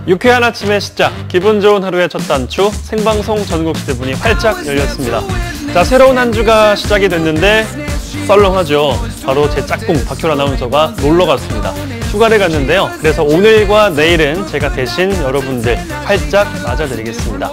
유쾌한 아침의 시작, 기분 좋은 하루의 첫 단추, 생방송 전국시대 문이 활짝 열렸습니다. 자, 새로운 한 주가 시작이 됐는데 썰렁하죠. 바로 제 짝꿍 박효라 아나운서가 놀러 갔습니다. 휴가를 갔는데요. 그래서 오늘과 내일은 제가 대신 여러분들 활짝 맞아드리겠습니다.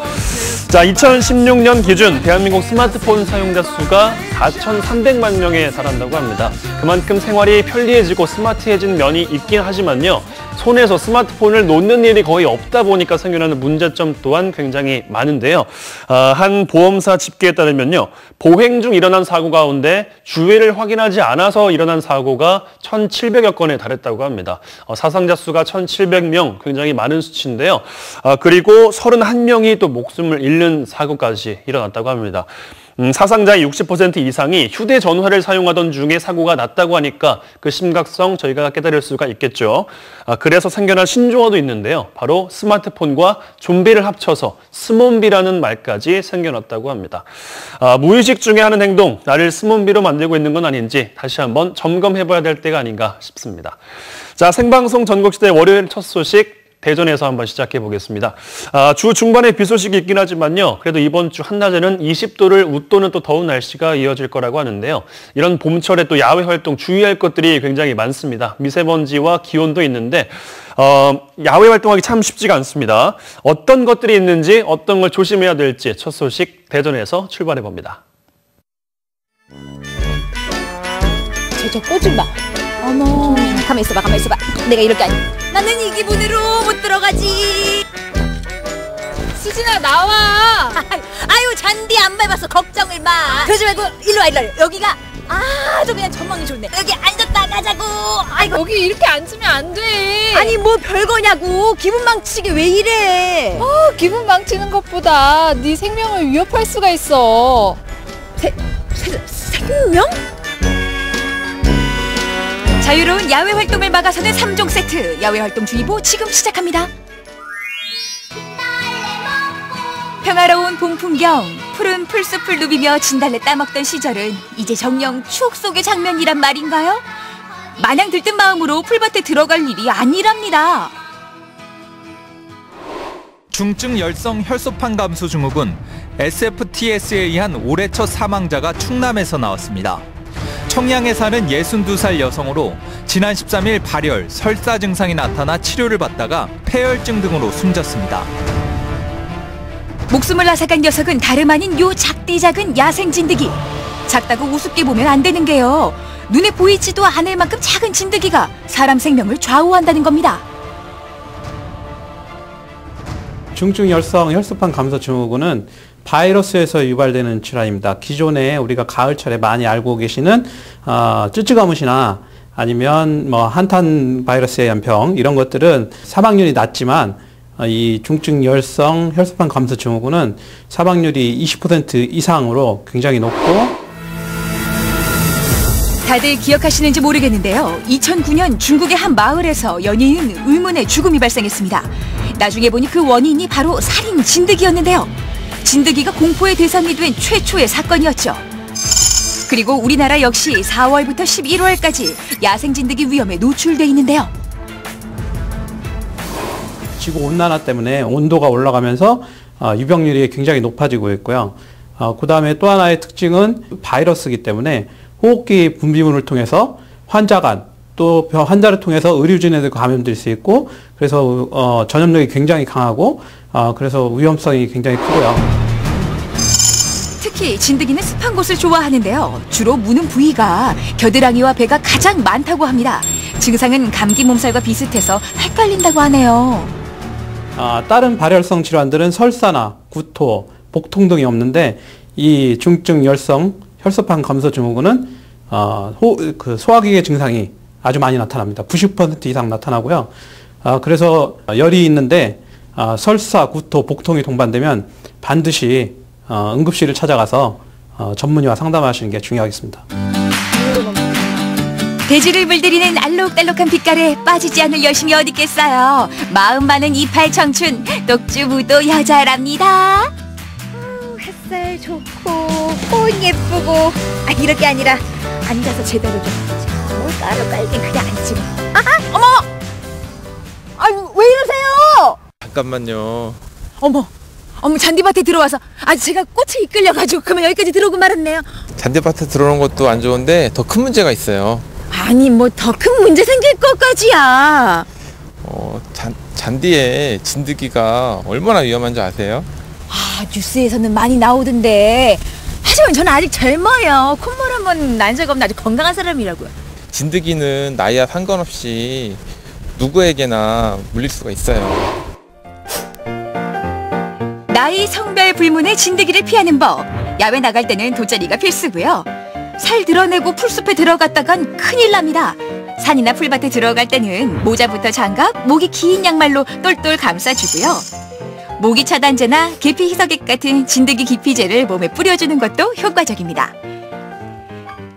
자, 2016년 기준 대한민국 스마트폰 사용자 수가 4,300만 명에 달한다고 합니다. 그만큼 생활이 편리해지고 스마트해진 면이 있긴 하지만요. 손에서 스마트폰을 놓는 일이 거의 없다 보니까 생겨나는 문제점 또한 굉장히 많은데요. 한 보험사 집계에 따르면요. 보행 중 일어난 사고 가운데 주의를 확인하지 않아서 일어난 사고가 1,700여 건에 달했다고 합니다. 사상자 수가 1,700명, 굉장히 많은 수치인데요. 그리고 31명이 또 목숨을 잃는 사고까지 일어났다고 합니다. 사상자의 60% 이상이 휴대전화를 사용하던 중에 사고가 났다고 하니까 그 심각성 저희가 깨달을 수가 있겠죠. 그래서 생겨난 신조어도 있는데요. 바로 스마트폰과 좀비를 합쳐서 스몬비라는 말까지 생겨났다고 합니다. 무의식 중에 하는 행동, 나를 스몬비로 만들고 있는 건 아닌지 다시 한번 점검해봐야 될 때가 아닌가 싶습니다. 자, 생방송 전국시대 월요일 첫 소식, 대전에서 한번 시작해 보겠습니다. 주 중반에 비 소식이 있긴 하지만요. 그래도 이번 주 한낮에는 20도를 웃도는 또 더운 날씨가 이어질 거라고 하는데요. 이런 봄철에 또 야외 활동 주의할 것들이 굉장히 많습니다. 미세먼지와 기온도 있는데 야외 활동하기 참 쉽지가 않습니다. 어떤 것들이 있는지, 어떤 걸 조심해야 될지 첫 소식 대전에서 출발해 봅니다. 저 꼬집마. 어머, 가만히 있어봐, 가만히 있어봐. 내가 이럴 게 아니야. 나는 이 기분으로 못 들어가지. 수진아, 나와. 아유, 잔디 안 밟아서 걱정을 마. 그러지 말고 일로 와, 일로 와. 여기가 아주 그냥 전망이 좋네. 여기 앉았다 가자고. 아이고, 여기 이렇게 앉으면 안 돼. 아니 뭐 별거냐고. 기분 망치게 왜 이래. 기분 망치는 것보다 네 생명을 위협할 수가 있어. 생명? 자유로운 야외 활동을 막아서는 3종 세트. 야외 활동 주의보 지금 시작합니다. 평화로운 봄 풍경, 푸른 풀숲을 누비며 진달래 따먹던 시절은 이제 정녕 추억 속의 장면이란 말인가요? 마냥 들뜬 마음으로 풀밭에 들어갈 일이 아니랍니다. 중증 열성 혈소판 감소 증후군 SFTS에 의한 올해 첫 사망자가 충남에서 나왔습니다. 청양에 사는 62살 여성으로 지난 13일 발열, 설사 증상이 나타나 치료를 받다가 폐혈증 등으로 숨졌습니다. 목숨을 앗아간 녀석은 다름 아닌 요 작디 작은 야생 진드기. 작다고 우습게 보면 안 되는 게요. 눈에 보이지도 않을 만큼 작은 진드기가 사람 생명을 좌우한다는 겁니다. 중증 열성 혈소판 감소 증후군은 바이러스에서 유발되는 질환입니다. 기존에 우리가 가을철에 많이 알고 계시는 쯔쯔가무시나 아니면 뭐 한탄 바이러스에 의한 병, 이런 것들은 사망률이 낮지만 이 중증 열성 혈소판 감소 증후군은 사망률이 20% 이상으로 굉장히 높고. 다들 기억하시는지 모르겠는데요. 2009년 중국의 한 마을에서 연이은 의문의 죽음이 발생했습니다. 나중에 보니 그 원인이 바로 살인 진드기였는데요. 진드기가 공포의 대상이 된 최초의 사건이었죠. 그리고 우리나라 역시 4월부터 11월까지 야생 진드기 위험에 노출돼 있는데요. 지구온난화 때문에 온도가 올라가면서 유병률이 굉장히 높아지고 있고요. 그 다음에 또 하나의 특징은 바이러스이기 때문에 호흡기 분비물을 통해서 환자 간, 또 환자를 통해서 의료진에도 감염될 수 있고, 그래서 전염력이 굉장히 강하고, 그래서 위험성이 굉장히 크고요. 특히 진드기는 습한 곳을 좋아하는데요. 주로 무는 부위가 겨드랑이와 배가 가장 많다고 합니다. 증상은 감기 몸살과 비슷해서 헷갈린다고 하네요. 다른 발열성 질환들은 설사나 구토, 복통 등이 없는데 이 중증 열성 혈소판 감소 증후군은 소화기계 증상이 아주 많이 나타납니다. 90% 이상 나타나고요. 그래서 열이 있는데 설사, 구토, 복통이 동반되면 반드시 응급실을 찾아가서 전문의와 상담하시는 게 중요하겠습니다. 대지를 물들이는 알록달록한 빛깔에 빠지지 않을 여심이 어디 있겠어요. 마음 많은 이팔 청춘, 똑주부도 여자랍니다. 햇살 좋고 꽃 예쁘고 이럴 게 아니라 앉아서 제대로 좀 하지. 뭘 깔긴 그냥 앉지 뭐. 어머! 왜 이러세요? 잠깐만요. 어머, 잔디밭에 들어와서 제가 꽃에 이끌려가지고 그만 여기까지 들어오고 말았네요. 잔디밭에 들어오는 것도 안 좋은데 더 큰 문제가 있어요. 아니 뭐 더 큰 문제 생길 것까지야. 잔디에 진드기가 얼마나 위험한지 아세요? 뉴스에서는 많이 나오던데 하지만 저는 아직 젊어요. 콧물 한번 난 적 없는 아주 건강한 사람이라고요. 진드기는 나이와 상관없이 누구에게나 물릴 수가 있어요. 나이, 성별 불문의 진드기를 피하는 법. 야외 나갈 때는 돗자리가 필수고요. 살 드러내고 풀숲에 들어갔다간 큰일 납니다. 산이나 풀밭에 들어갈 때는 모자부터 장갑, 목이 긴 양말로 똘똘 감싸주고요. 모기 차단제나 계피 희석액 같은 진드기 기피제를 몸에 뿌려주는 것도 효과적입니다.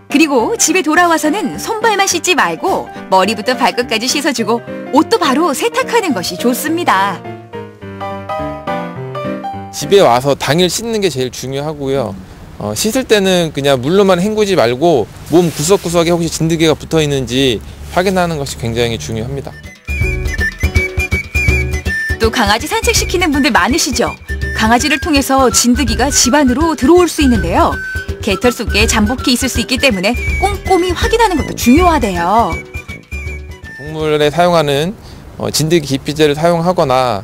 그리고 집에 돌아와서는 손발만 씻지 말고 머리부터 발끝까지 씻어주고 옷도 바로 세탁하는 것이 좋습니다. 집에 와서 당일 씻는 게 제일 중요하고요. 씻을 때는 그냥 물로만 헹구지 말고 몸 구석구석에 혹시 진드기가 붙어 있는지 확인하는 것이 굉장히 중요합니다. 또 강아지 산책시키는 분들 많으시죠? 강아지를 통해서 진드기가 집 안으로 들어올 수 있는데요. 개털 속에 잠복해 있을 수 있기 때문에 꼼꼼히 확인하는 것도 중요하대요. 동물에 사용하는 진드기 기피제를 사용하거나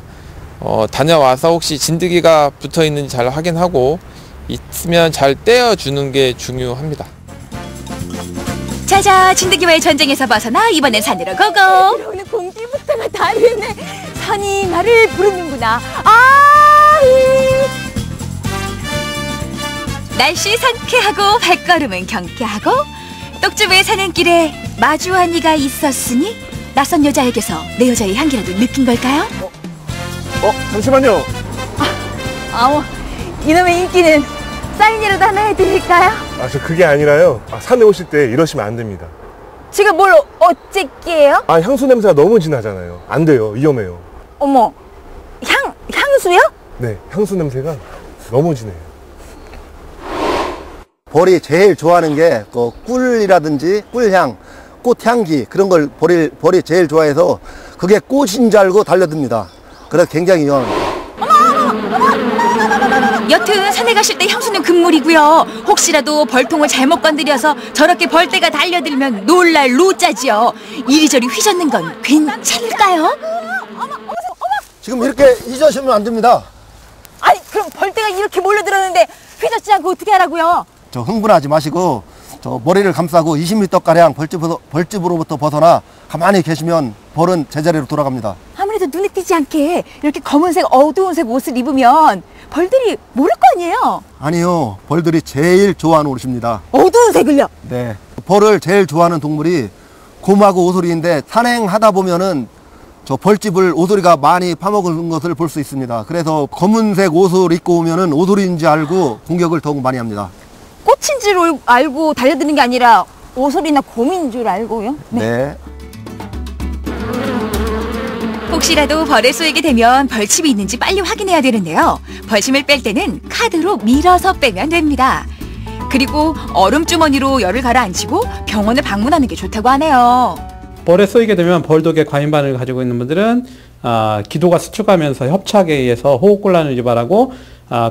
다녀와서 혹시 진드기가 붙어 있는지 잘 확인하고 있으면 잘 떼어주는 게 중요합니다. 자자, 진드기와의 전쟁에서 벗어나 이번엔 산으로 고고. 오늘 공기부터가 다르네. 산이 나를 부르는구나. 날씨 상쾌하고 발걸음은 경쾌하고 떡집에 사는 길에 마주한 이가 있었으니 낯선 여자에게서 내 여자의 향기라도 느낀 걸까요? 잠시만요. 이놈의 인기는 사인이라도 하나 해드릴까요? 저 그게 아니라요. 산에 오실 때 이러시면 안 됩니다. 제가 뭘 어쨌게요? 향수 냄새가 너무 진하잖아요. 안 돼요. 위험해요. 어머, 향수요? 네, 향수 냄새가 너무 진해요. 벌이 제일 좋아하는 게 꿀이라든지 꿀향, 꽃향기 그런 걸 벌이 제일 좋아해서 그게 꽃인 줄 알고 달려듭니다. 그래서 굉장히 위험합니다. 여튼 산에 가실 때 향수는 금물이고요. 혹시라도 벌통을 잘못 건드려서 저렇게 벌떼가 달려들면 놀랄 노짜지요. 이리저리 휘젓는 건 괜찮을까요? 지금 이렇게 잊으시면 안 됩니다. 아니 그럼 벌떼가 이렇게 몰려들었는데 휘젓지 않고 어떻게 하라고요? 흥분하지 마시고 머리를 감싸고 20m가량 벌집으로부터 벗어나 가만히 계시면 벌은 제자리로 돌아갑니다. 아무래도 눈에 띄지 않게 이렇게 검은색 어두운색 옷을 입으면 벌들이 모를 거 아니에요? 아니요, 벌들이 제일 좋아하는 옷입니다. 어두운색을요? 네, 벌을 제일 좋아하는 동물이 곰하고 오소리인데 산행하다 보면은 저 벌집을 오소리가 많이 파먹은 것을 볼 수 있습니다. 그래서 검은색 옷을 입고 오면은 오소리인지 알고 공격을 더욱 많이 합니다. 꽃인 줄 알고 달려드는 게 아니라 오소리나 곰인 줄 알고요? 네. 혹시라도 벌에 쏘이게 되면 벌침이 있는지 빨리 확인해야 되는데요. 벌침을 뺄 때는 카드로 밀어서 빼면 됩니다. 그리고 얼음주머니로 열을 가라앉히고 병원을 방문하는 게 좋다고 하네요. 벌에 쏘이게 되면 벌독의 과인반을 가지고 있는 분들은 기도가 수축하면서 협착에 의해서 호흡곤란을 유발하고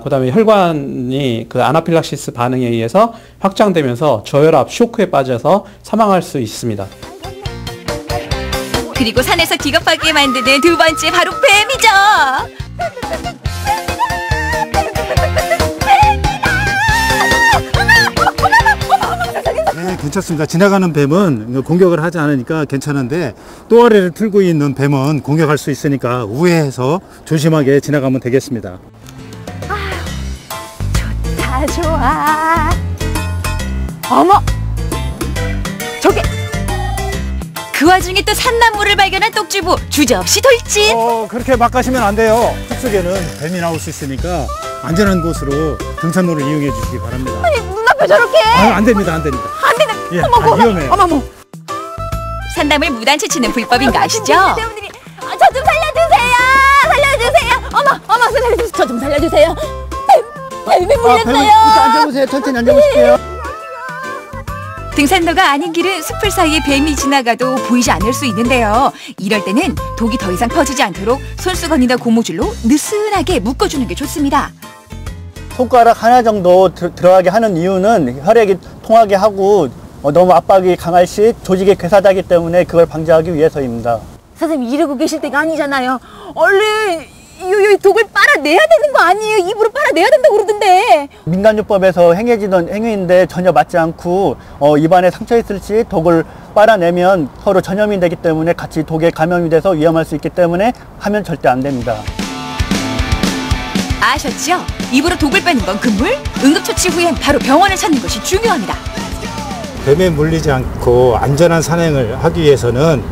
그 다음에 혈관이 그 아나필락시스 반응에 의해서 확장되면서 저혈압, 쇼크에 빠져서 사망할 수 있습니다. 그리고 산에서 기겁하게 만드는 두 번째 바로 뱀이죠. 네, 괜찮습니다. 지나가는 뱀은 공격을 하지 않으니까 괜찮은데 또아래를 틀고 있는 뱀은 공격할 수 있으니까 우회해서 조심하게 지나가면 되겠습니다. 좋다 좋아. 어머, 저게 그 와중에 또 산나물을 발견한 똑주부 주저없이 돌진. 그렇게 막 가시면 안 돼요. 숲속에는 뱀이 나올 수 있으니까 안전한 곳으로 등산로를 이용해 주시기 바랍니다. 아니 눈앞에 저렇게. 안 됩니다, 안 됩니다. 안 되네. 예, 어머, 위험해요. 어머. 산나물 무단채 치는 불법인 거 아시죠? 배우들이 저 좀 살려주세요. 어머, 살려주세요. 저 좀 살려주세요. 뱀이 물렸어요. 앉아보세요. 천천히 앉아보실게요. 등산로가 아닌 길은 숲을 사이에 뱀이 지나가도 보이지 않을 수 있는데요. 이럴 때는 독이 더 이상 퍼지지 않도록 손수건이나 고무줄로 느슨하게 묶어주는 게 좋습니다. 손가락 하나 정도 들어가게 하는 이유는 혈액이 통하게 하고 너무 압박이 강할 시 조직이 괴사되기 때문에 그걸 방지하기 위해서입니다. 선생님 이러고 계실 때가 아니잖아요. 얼른 이 독을 빨아내야 되는 거 아니에요? 입으로 빨아내야 된다고 그러던데. 민간요법에서 행해지던 행위인데 전혀 맞지 않고 입안에 상처 있을 시 독을 빨아내면 서로 전염이 되기 때문에 같이 독에 감염이 돼서 위험할 수 있기 때문에 하면 절대 안 됩니다. 아셨죠? 입으로 독을 빼는 건 금물, 응급처치 후엔 바로 병원을 찾는 것이 중요합니다. 뱀에 물리지 않고 안전한 산행을 하기 위해서는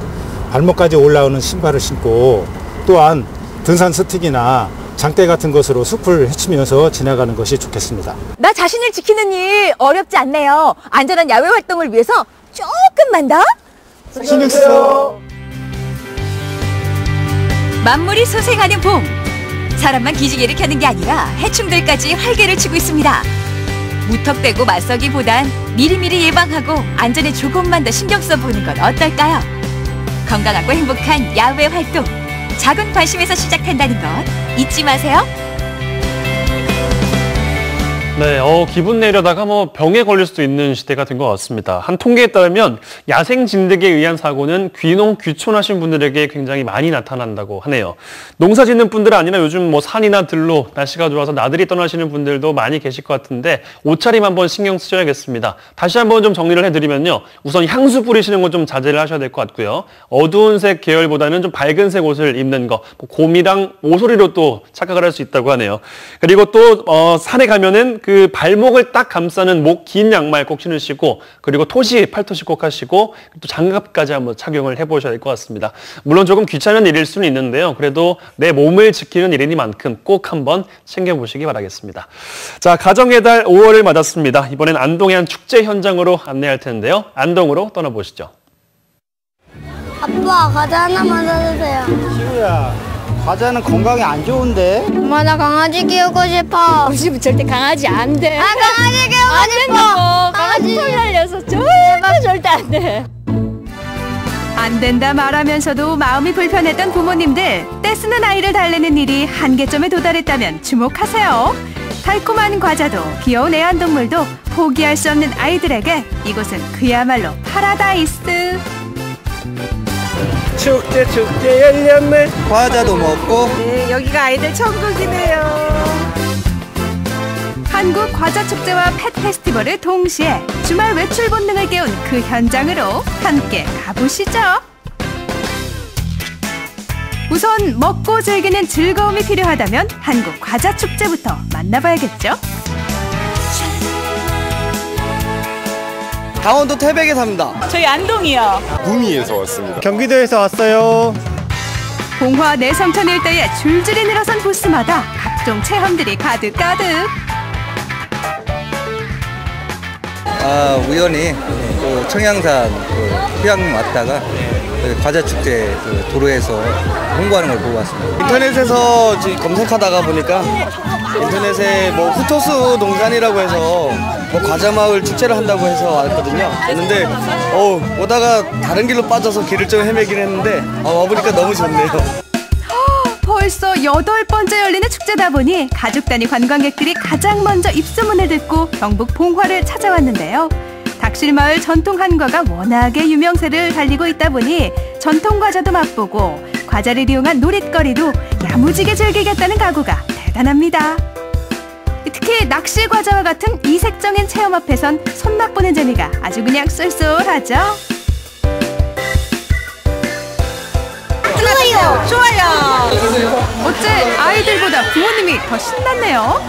발목까지 올라오는 신발을 신고 또한 등산 스틱이나 장대 같은 것으로 숲을 헤치면서 지나가는 것이 좋겠습니다. 나 자신을 지키는 일 어렵지 않네요. 안전한 야외 활동을 위해서 조금만 더 신경 쓰세요. 만물이 소생하는 봄. 사람만 기지개를 켜는 게 아니라 해충들까지 활개를 치고 있습니다. 무턱대고 맞서기보단 미리미리 예방하고 안전에 조금만 더 신경 써보는 건 어떨까요? 건강하고 행복한 야외 활동. 작은 관심에서 시작한다는 것 잊지 마세요. 네, 기분 내려다가 병에 걸릴 수도 있는 시대가 된 것 같습니다. 한 통계에 따르면 야생 진드기에 의한 사고는 귀농, 귀촌하신 분들에게 굉장히 많이 나타난다고 하네요. 농사 짓는 분들은 아니라 요즘 산이나 들로 날씨가 좋아서 나들이 떠나시는 분들도 많이 계실 것 같은데 옷차림 한번 신경 쓰셔야겠습니다. 다시 한번 좀 정리를 해드리면요. 우선 향수 뿌리시는 건 좀 자제를 하셔야 될 것 같고요. 어두운 색 계열보다는 좀 밝은 색 옷을 입는 거, 곰이랑 오소리로 또 착각을 할 수 있다고 하네요. 그리고 또 산에 가면은 그 발목을 딱 감싸는 목 긴 양말 꼭 신으시고 그리고 토시, 팔토시 꼭 하시고 또 장갑까지 한번 착용을 해보셔야 될 것 같습니다. 물론 조금 귀찮은 일일 수는 있는데요. 그래도 내 몸을 지키는 일이니만큼 꼭 한번 챙겨보시기 바라겠습니다. 자, 가정의 달 5월을 맞았습니다. 이번엔 안동의 한 축제 현장으로 안내할 텐데요. 안동으로 떠나보시죠. 아빠, 과자 하나만 사주세요. 시우야, 과자는 건강에 안 좋은데? 엄마, 나 강아지 키우고 싶어. 우리 집은 절대 강아지 안 돼. 아, 강아지 키우고 안 싶어. 된다고. 강아지 털 날려서 절대 안 돼. 안 된다 말하면서도 마음이 불편했던 부모님들, 떼쓰는 아이를 달래는 일이 한계점에 도달했다면 주목하세요. 달콤한 과자도 귀여운 애완동물도 포기할 수 없는 아이들에게 이곳은 그야말로 파라다이스. 축제 열렸네. 과자도 먹고. 네, 여기가 아이들 천국이네요. 한국 과자축제와 펫 페스티벌을 동시에 주말 외출 본능을 깨운 그 현장으로 함께 가보시죠. 우선 먹고 즐기는 즐거움이 필요하다면 한국 과자축제부터 만나봐야겠죠. 강원도 태백에 삽니다. 저희 안동이요. 구미에서 왔습니다. 경기도에서 왔어요. 봉화 내성천 일대에 줄줄이 늘어선 부스마다 각종 체험들이 가득가득. 우연히 청양산 휴양림 왔다가 과자축제 도로에서 홍보하는 걸 보고 왔습니다. 인터넷에서 검색하다가 보니까 인터넷에 후토스 농산이라고 해서 과자마을 축제를 한다고 해서 왔거든요. 왔는데 오다가 다른 길로 빠져서 길을 좀 헤매긴 했는데 와보니까 너무 좋네요. 벌써 8번째 열리는 축제다 보니 가족 단위 관광객들이 가장 먼저 입소문을 듣고 경북 봉화를 찾아왔는데요. 닥실마을 전통 한과가 워낙에 유명세를 달리고 있다 보니 전통 과자도 맛보고 과자를 이용한 놀이거리도 야무지게 즐기겠다는 각오가 대단합니다. 특히 낚시 과자와 같은 이색적인 체험 앞에선 손맛 보는 재미가 아주 그냥 쏠쏠하죠. 좋아요. 어째 아이들보다 부모님이 더 신났네요.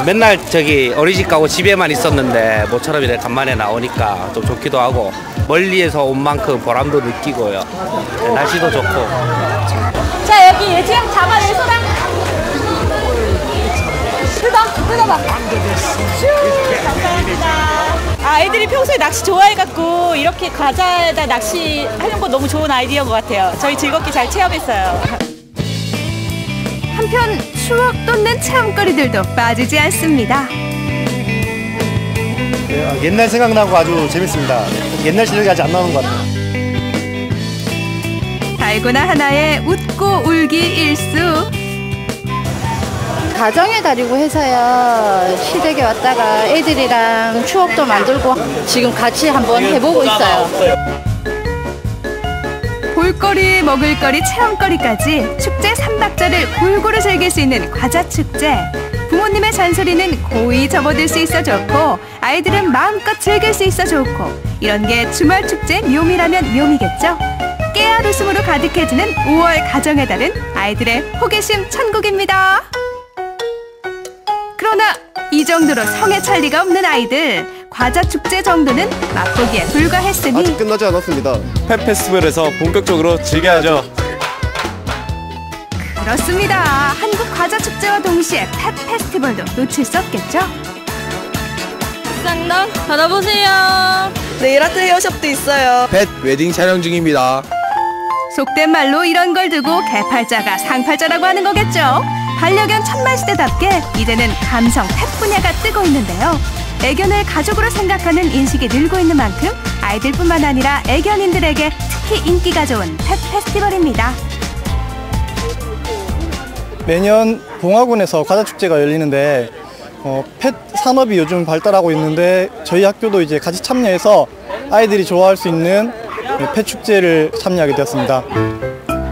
맨날 어린이집 가고 집에만 있었는데 모처럼 이렇게 간만에 나오니까 좀 좋기도 하고 멀리에서 온 만큼 보람도 느끼고요. 날씨도 좋고. 자, 여기 예지양 잡아내 소랑. 뜯어봐. 감사합니다. 아이들이 평소에 낚시 좋아해갖고 이렇게 과자에다 낚시하는 거 너무 좋은 아이디어인 것 같아요. 저희 즐겁게 잘 체험했어요. 한편 추억 돋는 체험거리들도 빠지지 않습니다. 옛날 생각나고 아주 재밌습니다. 옛날 실력이 아직 안 나오는 것 같아요. 달고나 하나에 웃고 울기 일수. 가정의 달이고 해서요. 시댁에 왔다가 애들이랑 추억도 만들고 지금 같이 한번 해보고 있어요. 볼거리, 먹을거리, 체험거리까지 축제 3박자를 골고루 즐길 수 있는 과자축제. 부모님의 잔소리는 고이 접어들 수 있어 좋고 아이들은 마음껏 즐길 수 있어 좋고 이런 게 주말 축제 묘미라면 묘미겠죠. 깨알 웃음으로 가득해지는 5월 가정의 달은 아이들의 호기심 천국입니다. 그러나 이 정도로 성에 찰 리가 없는 아이들. 과자 축제 정도는 맛보기에 불과했으니 아직 끝나지 않았습니다. 펫 페스티벌에서 본격적으로 즐겨야죠. 그렇습니다. 한국 과자 축제와 동시에 펫 페스티벌도 놓칠 수 없겠죠. 쌍당 받아보세요. 네일 아트 헤어숍도 있어요. 펫 웨딩 촬영 중입니다. 속된 말로 이런 걸 두고 개팔자가 상팔자라고 하는 거겠죠. 반려견 천만시대답게 이제는 감성 펫 분야가 뜨고 있는데요. 애견을 가족으로 생각하는 인식이 늘고 있는 만큼 아이들뿐만 아니라 애견인들에게 특히 인기가 좋은 펫 페스티벌입니다. 매년 봉화군에서 과자축제가 열리는데 펫 산업이 요즘 발달하고 있는데 저희 학교도 이제 같이 참여해서 아이들이 좋아할 수 있는 펫 축제를 참여하게 되었습니다.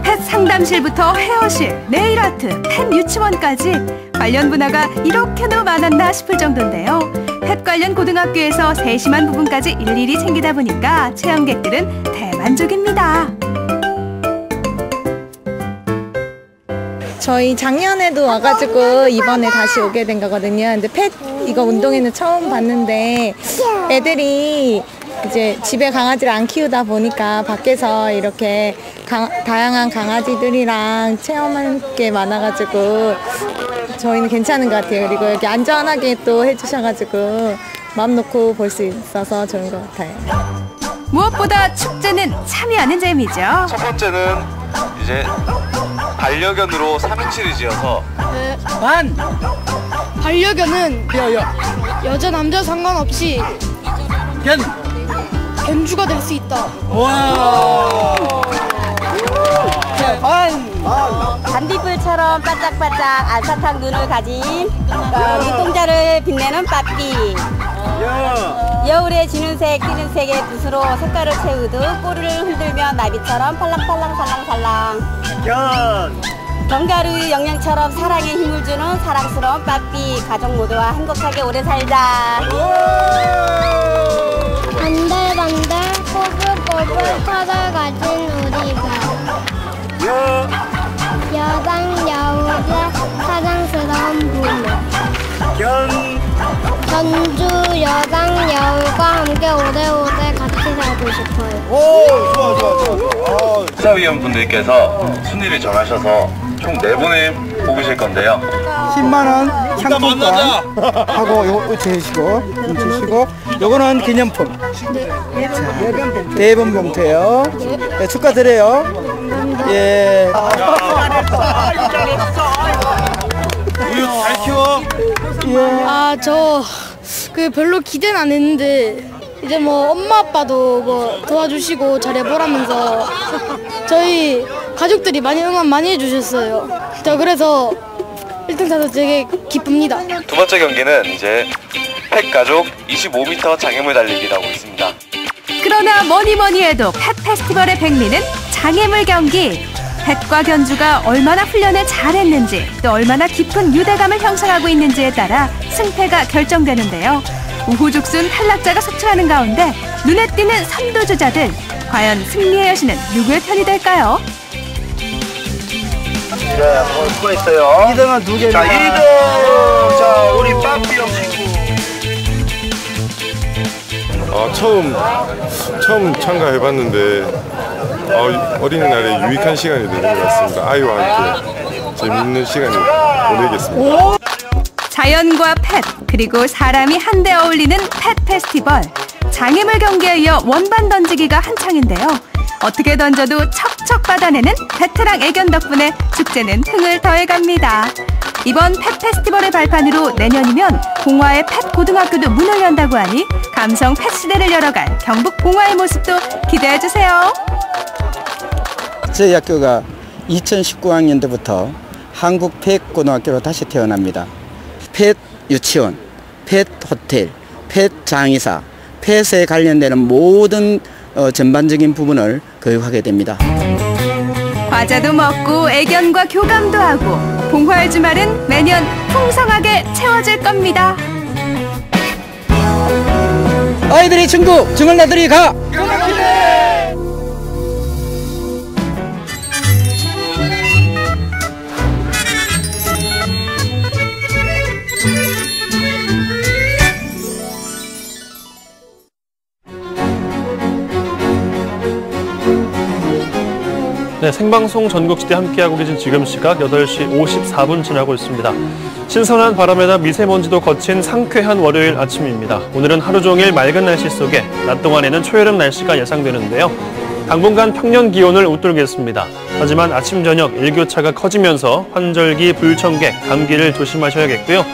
펫 상담실부터 헤어실, 네일아트, 펫 유치원까지 관련 분야가 이렇게도 많았나 싶을 정도인데요. 펫 관련 고등학교에서 세심한 부분까지 일일이 챙기다 보니까 체험객들은 대만족입니다. 저희 작년에도 와가지고 이번에 다시 오게 된 거거든요. 근데 펫 이거 운동회는 처음 봤는데 애들이 이제 집에 강아지를 안 키우다 보니까 밖에서 이렇게 다양한 강아지들이랑 체험할 게 많아가지고 저희는 괜찮은 것 같아요. 그리고 여기 안전하게 또 해주셔가지고 마음 놓고 볼 수 있어서 좋은 것 같아요. 무엇보다 축제는 참여하는 재미죠. 첫 번째는 이제 반려견으로 3인치를 지어서 반려견은 여자 남자 상관없이 견주가 될 수 있다. 잔디불처럼 반짝반짝 알사탕 눈을 가진 눈동자를 빛내는 빠삐. 여울에 지는 색, 뛰는 색의 붓으로 색깔을 채우듯 꼬리를 흔들며 나비처럼 팔랑팔랑 살랑살랑. 견과류 영양처럼 사랑에 힘을 주는 사랑스러운 빠삐. 가족 모두와 행복하게 오래 살자. 반들반들 꼬불꼬불 털을 가진 우리 별. 여당 여우의 사랑스러운 부모. 전주 여당 여우가 함께 오래오래 같이 살고 싶어요. 오, 좋아. 시사위원분들께서 순위를 정하셔서 총 4분을 뽑으실 건데요. 10만 원 상품권 하고 요거 주시고 요거는 기념품. 대본 봉투예요. 네, 축하드려요. 예. 우유 잘 키워. 저 별로 기대는 안 했는데 이제 뭐 엄마 아빠도 뭐 도와주시고 잘해보라면서 저희 가족들이 많이 응원 많이 해주셨어요. 그래서 1등 타서 되게 기쁩니다. 두 번째 경기는 이제 펫 가족 25m 장애물 달리기라고 있습니다. 그러나 뭐니 해도 펫 페스티벌의 백미는 장애물 경기. 펫과 견주가 얼마나 훈련을 잘했는지 또 얼마나 깊은 유대감을 형성하고 있는지에 따라 승패가 결정되는데요. 우후죽순 탈락자가 속출하는 가운데 눈에 띄는 선두주자들. 과연 승리의 여신은 누구의 편이 될까요? 네, 수고했어요. 2등은 2개입니다. 자, 2등! 자, 우리 빠삐 형 친구. 처음 참가해봤는데 어린이날에 유익한 시간이 되는 것 같습니다. 아이와 함께 재밌는 시간을 보내겠습니다. 자연과 펫 그리고 사람이 한데 어울리는 펫 페스티벌. 장애물 경기에 이어 원반 던지기가 한창인데요. 어떻게 던져도 척척 받아내는 베테랑 애견 덕분에 축제는 흥을 더해갑니다. 이번 펫 페스티벌의 발판으로 내년이면 봉화의 펫 고등학교도 문을 연다고 하니 감성 펫 시대를 열어갈 경북 봉화의 모습도 기대해주세요. 저희 학교가 2019학년도부터 한국 펫 고등학교로 다시 태어납니다. 펫 유치원, 펫 호텔, 펫 장의사, 펫에 관련되는 모든 전반적인 부분을 교육하게 됩니다. 과자도 먹고 애견과 교감도 하고 봉화의 주말은 매년 풍성하게 채워질 겁니다. 아이들의 천국 중얼나들이 가! 네, 생방송 전국시대 함께하고 계신 지금 시각 8시 54분 지나고 있습니다. 신선한 바람에다 미세먼지도 거친 상쾌한 월요일 아침입니다. 오늘은 하루 종일 맑은 날씨 속에 낮 동안에는 초여름 날씨가 예상되는데요. 당분간 평년 기온을 웃돌겠습니다. 하지만 아침 저녁 일교차가 커지면서 환절기, 불청객, 감기를 조심하셔야겠고요.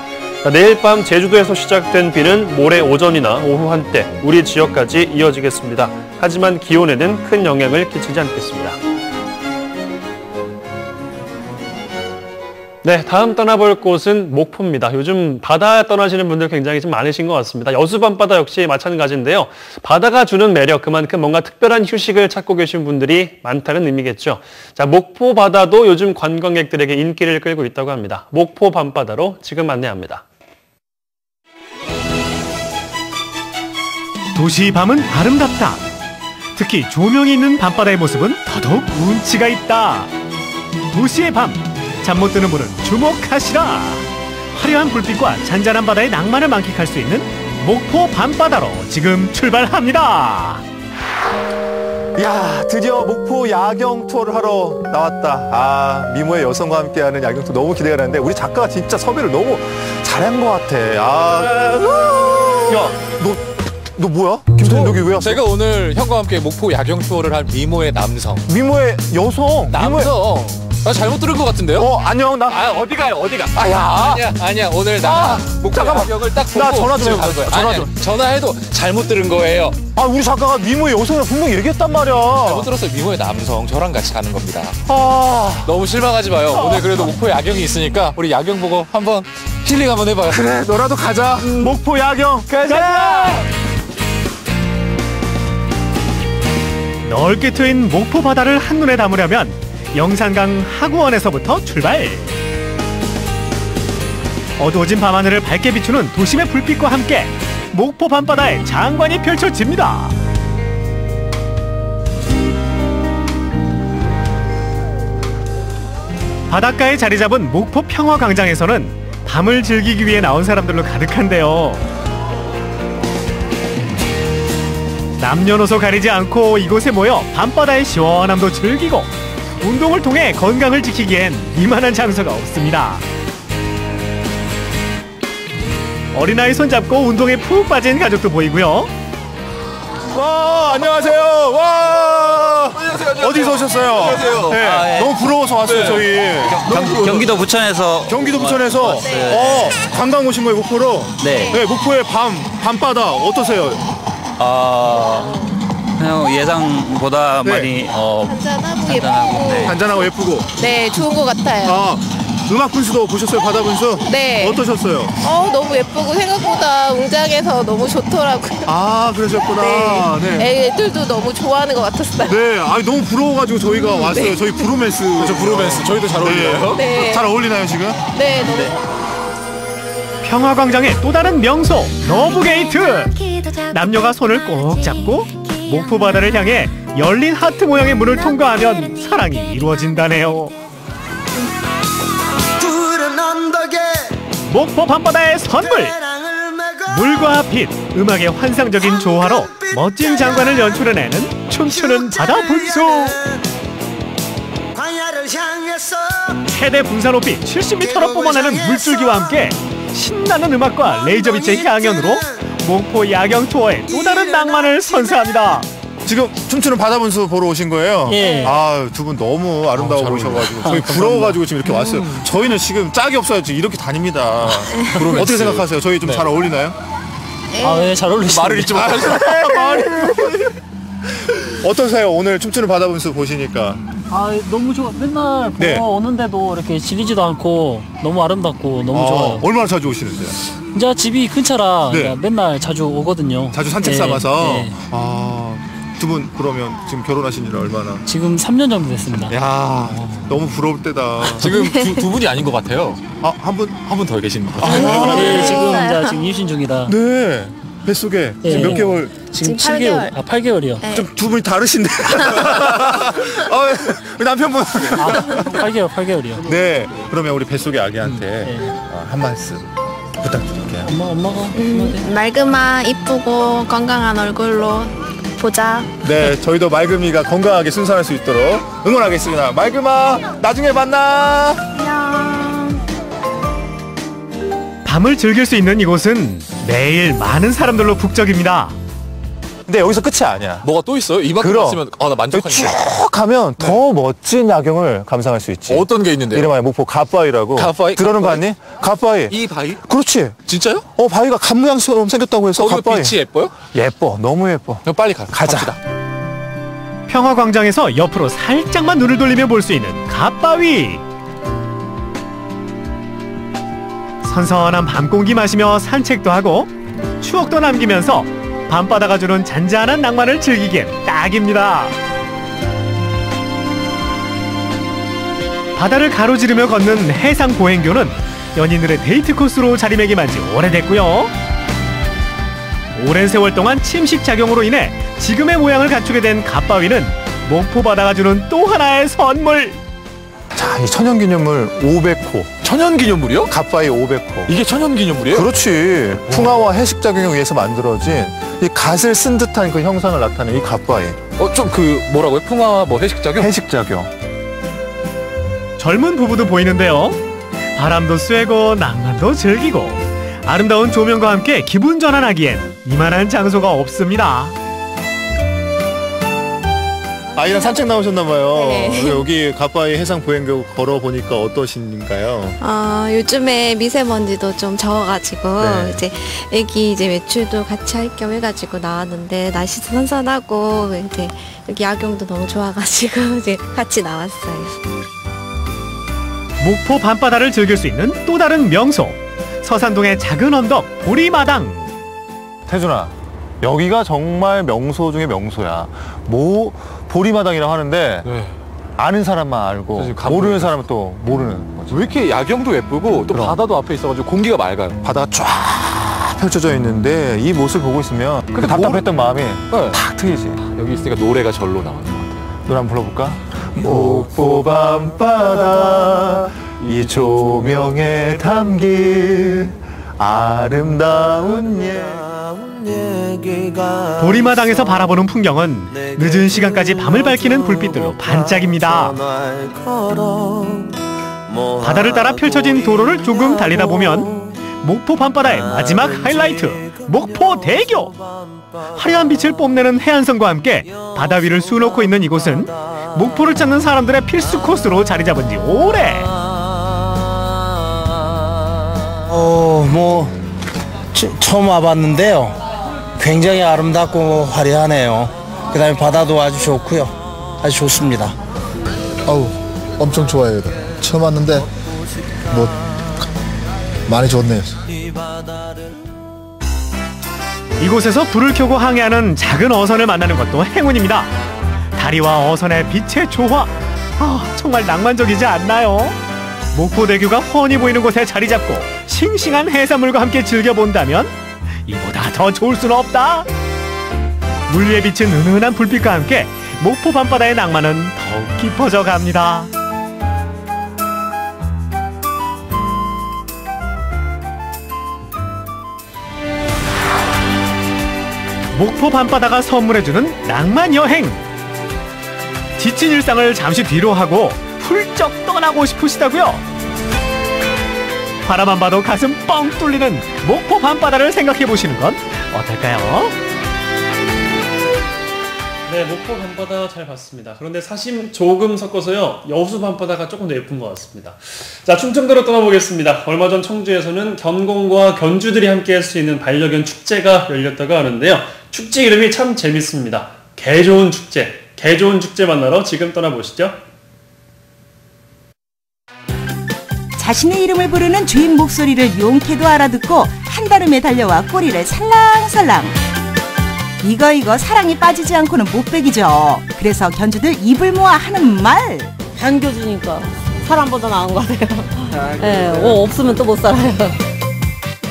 내일 밤 제주도에서 시작된 비는 모레 오전이나 오후 한때 우리 지역까지 이어지겠습니다. 하지만 기온에는 큰 영향을 끼치지 않겠습니다. 네, 다음 떠나볼 곳은 목포입니다. 요즘 바다 떠나시는 분들 굉장히 좀 많으신 것 같습니다. 여수 밤바다 역시 마찬가지인데요. 바다가 주는 매력, 그만큼 뭔가 특별한 휴식을 찾고 계신 분들이 많다는 의미겠죠. 자, 목포 바다도 요즘 관광객들에게 인기를 끌고 있다고 합니다. 목포 밤바다로 지금 안내합니다. 도시 밤은 아름답다. 특히 조명이 있는 밤바다의 모습은 더더욱 운치가 있다. 도시의 밤. 잠 못 드는 분은 주목하시라. 화려한 불빛과 잔잔한 바다의 낭만을 만끽할 수 있는 목포 밤바다로 지금 출발합니다. 이야, 드디어 목포 야경 투어를 하러 나왔다. 미모의 여성과 함께하는 야경 투어 너무 기대가 되는데 우리 작가가 진짜 섭외를 너무 잘한 것 같아. 야, 너 뭐야? 김선인 여기 왜 왔어? 제가 오늘 형과 함께 목포 야경 투어를 할 미모의 남성. 미모의 여성? 남성. 나 잘못 들은 것 같은데요? 안녕. 어디 가요? 어디 가? 야. 아니야. 오늘 나 목포 야경을 딱 보고 나 전화 좀 해봐. 전화 좀. 전화해도 잘못 들은 거예요. 우리 작가가 미모의 여성이라고 분명히 얘기했단 말이야. 잘못 들었어요. 미모의 남성. 저랑 같이 가는 겁니다. 너무 실망하지 마요. 오늘 그래도 목포 야경이 있으니까 우리 야경 보고 한번 힐링 한번 해봐요. 그래, 너라도 가자. 목포 야경 가자. 넓게 트인 목포 바다를 한눈에 담으려면 영산강 하구원에서부터 출발. 어두워진 밤하늘을 밝게 비추는 도심의 불빛과 함께 목포 밤바다의 장관이 펼쳐집니다. 바닷가에 자리 잡은 목포 평화광장에서는 밤을 즐기기 위해 나온 사람들로 가득한데요. 남녀노소 가리지 않고 이곳에 모여 밤바다의 시원함도 즐기고 운동을 통해 건강을 지키기엔 이만한 장소가 없습니다. 어린아이 손잡고 운동에 푹 빠진 가족도 보이고요. 와, 안녕하세요. 와, 안녕하세요. 어디서 오셨어요? 안녕하세요. 네, 너무 부러워서 왔어요. 네. 저희. 경기도 부천에서. 관광 오신 거예요, 목포로? 네. 네, 목포의 밤바다 어떠세요? 그냥 예상보다 많이 잔잔하고 예쁘고. 잔잔하고 예쁘고. 네, 좋은 것 같아요. 음악 분수도 보셨어요? 바다 분수? 네. 어떠셨어요? 너무 예쁘고 생각보다 웅장해서 너무 좋더라고요. 그러셨구나. 네. 애들도 너무 좋아하는 것 같았어요. 네, 너무 부러워가지고 저희가 왔어요. 네. 저희 브로맨스. 그렇죠, 브로맨스. 저희도 잘 어울리나요? 네. 잘 어울리나요, 지금? 네, 너무. 평화광장의 또 다른 명소 러브게이트. 남녀가 손을 꼭 잡고 목포 바다를 향해 열린 하트 모양의 문을 통과하면 사랑이 이루어진다네요. 목포 밤바다의 선물. 물과 빛, 음악의 환상적인 조화로 멋진 장관을 연출해내는 춤추는 바다 분수. 최대 분사 높이 70m로 뿜어내는 물줄기와 함께 신나는 음악과 레이저빛의 향연으로 목포 야경 투어의 또 다른 낭만을 선사합니다. 지금 춤추는 바다분수 보러 오신 거예요? 예. 아, 두 분 너무 아름다워 보이셔가지고 저희 부러워가지고 지금 이렇게 왔어요. 저희는 지금 짝이 없어요. 지금 이렇게 다닙니다. 어떻게 생각하세요? 저희 좀 잘 어울리나요? 아, 네, 잘 어울리시네요. 말을 잊지 못하시네. 어떠세요? 오늘 춤추는 바다분수 보시니까. 아, 너무 좋아. 맨날 보러 오는데도 이렇게 질리지도 않고 너무 아름답고 너무 좋아요. 얼마나 자주 오시는데요? 이제 집이 근처라 맨날 자주 오거든요. 자주 산책 삼아서? 두 분 그러면 지금 결혼하신 지는 얼마나? 지금 3년 정도 됐습니다. 야, 너무 부러울 때다. 지금 두 분이 아닌 것 같아요. 아, 한 분 더 계신 것 같아요. 같아요. 지금 임신 중이다. 네. 뱃속에 지금 몇 개월? 지금 7개월. 8개월이요. 좀 두 분이 다르신데. 남편분. 8개월이요. 네. 그러면 우리 뱃속의 아기한테 한 말씀 부탁드릴게요. 엄마가 맑음아 이쁘고 건강한 얼굴로 보자. 네, 저희도 맑음이가 건강하게 순산할 수 있도록 응원하겠습니다. 맑음아, 나중에 만나. 안녕. 밤을 즐길 수 있는 이곳은 매일 많은 사람들로 북적입니다. 근데 여기서 끝이 아니야. 뭐가 또 있어요? 이만큼 있으면 나 만족하는데. 쭉 가면 더 멋진 야경을 감상할 수 있지. 어떤 게 있는데요? 이름하여 목포 갓바위라고. 갓바위? 들어는 봤니? 갓바위. 이 바위? 그렇지. 진짜요? 바위가 갓 모양처럼 생겼다고 해서 갓바위. 빛이 예뻐요? 예뻐. 너무 예뻐. 그럼 빨리 가자. 갑시다. 평화광장에서 옆으로 살짝만 눈을 돌리며 볼 수 있는 갓바위. 선선한 밤공기 마시며 산책도 하고 추억도 남기면서 밤바다가 주는 잔잔한 낭만을 즐기기엔 딱입니다. 바다를 가로지르며 걷는 해상 보행교는 연인들의 데이트 코스로 자리매김한 지 오래됐고요. 오랜 세월 동안 침식작용으로 인해 지금의 모양을 갖추게 된 갓바위는 목포 바다가 주는 또 하나의 선물. 자, 이 천연기념물 500호. 천연기념물이요? 갓바위 500호. 이게 천연기념물이에요? 그렇지. 풍화와 해식작용에 의해서 만들어진 이 갓을 쓴 듯한 그 형상을 나타내는 이 갓바위. 좀 뭐라고요? 풍화와 해식작용? 해식작용. 젊은 부부도 보이는데요. 바람도 쐬고 낭만도 즐기고 아름다운 조명과 함께 기분 전환하기엔 이만한 장소가 없습니다. 아이랑 산책 나오셨나봐요. 네. 여기 갓바위 해상 보행교 걸어보니까 어떠신가요? 요즘에 미세먼지도 좀 적어가지고 이제 애기 외출도 같이 할 겸 해가지고 나왔는데 날씨도 선선하고 이제 여기 야경도 너무 좋아가지고 이제 같이 나왔어요. 목포 밤바다를 즐길 수 있는 또 다른 명소, 서산동의 작은 언덕 보리마당. 태준아, 여기가 정말 명소 중에 명소야. 보리마당이라고 하는데 아는 사람만 알고 모르는 사람은 또 모르는 거지. 왜 이렇게 야경도 예쁘고 또 바다도 앞에 있어가지고 공기가 맑아요. 바다가 쫙 펼쳐져 있는데 이 모습을 보고 있으면 그 답답했던 마음이 탁 트이지. 여기 있으니까 노래가 절로 나오는 것 같아요. 노래 한번 불러볼까? 목포 밤바다 이 조명에 담긴 아름다운 보리마당에서 바라보는 풍경은 늦은 시간까지 밤을 밝히는 불빛들로 반짝입니다. 바다를 따라 펼쳐진 도로를 조금 달리다 보면 목포 밤바다의 마지막 하이라이트 목포대교! 화려한 빛을 뽐내는 해안선과 함께 바다 위를 수놓고 있는 이곳은 목포를 찾는 사람들의 필수 코스로 자리 잡은 지 오래! 처음 와봤는데요. 굉장히 아름답고 화려하네요. 그 다음에 바다도 아주 좋고요. 아주 좋습니다. 엄청 좋아요. 처음 왔는데 많이 좋네요. 이곳에서 불을 켜고 항해하는 작은 어선을 만나는 것도 행운입니다. 다리와 어선의 빛의 조화, 정말 낭만적이지 않나요? 목포대교가 훤히 보이는 곳에 자리 잡고 싱싱한 해산물과 함께 즐겨본다면 이보다 더 좋을 수는 없다. 물 위에 비친 은은한 불빛과 함께 목포 밤바다의 낭만은 더욱 깊어져 갑니다. 목포 밤바다가 선물해주는 낭만 여행. 지친 일상을 잠시 뒤로 하고 훌쩍 떠나고 싶으시다고요? 바라만 봐도 가슴 뻥 뚫리는 목포 밤바다를 생각해보시는 건 어떨까요? 네, 목포 밤바다 잘 봤습니다. 그런데 사심 조금 섞어서요, 여수 밤바다가 조금 더 예쁜 것 같습니다. 자, 충청도로 떠나보겠습니다. 얼마 전 청주에서는 견공과 견주들이 함께 할 수 있는 반려견 축제가 열렸다고 하는데요. 축제 이름이 참 재밌습니다. 개 좋은 축제, 개 좋은 축제 만나러 지금 떠나보시죠. 자신의 이름을 부르는 주인 목소리를 용케도 알아듣고 한달음에 달려와 꼬리를 살랑살랑. 이거 사랑이 빠지지 않고는 못 배기죠. 그래서 견주들 입을 모아 하는 말. 반겨주니까 사람보다 나은 것 같아요. 네, 없으면 또 못 살아요.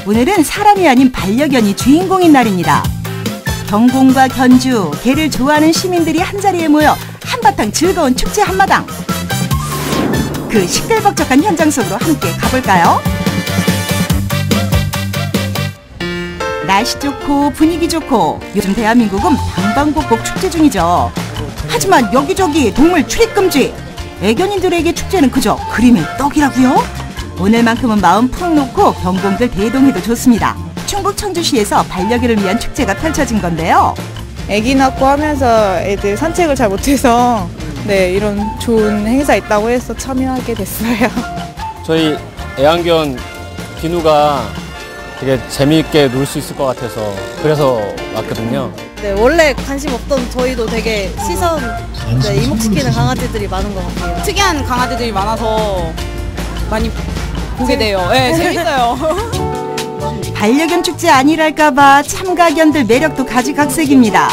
오늘은 사람이 아닌 반려견이 주인공인 날입니다. 견공과 견주, 개를 좋아하는 시민들이 한자리에 모여 한바탕 즐거운 축제 한마당. 그 시끌벅적한 현장 속으로 함께 가볼까요? 날씨 좋고 분위기 좋고 요즘 대한민국은 방방곡곡 축제 중이죠. 하지만 여기저기 동물 출입 금지. 애견인들에게 축제는 그저 그림의 떡이라고요? 오늘만큼은 마음 푹 놓고 견공들 대동해도 좋습니다. 충북 청주시에서 반려견을 위한 축제가 펼쳐진 건데요. 애기 낳고 하면서 애들 산책을 잘 못해서 이런 좋은 행사 있다고 해서 참여하게 됐어요. 저희 애완견 비누가 되게 재미있게 놀 수 있을 것 같아서 그래서 왔거든요. 네, 원래 관심 없던 저희도 되게 시선 이목시키는 강아지들이 많은 것 같아요. 특이한 강아지들이 많아서 많이 보게 돼요. 네, 재밌어요. 반려견 축제 아니랄까봐 참가견들 매력도 가지각색입니다.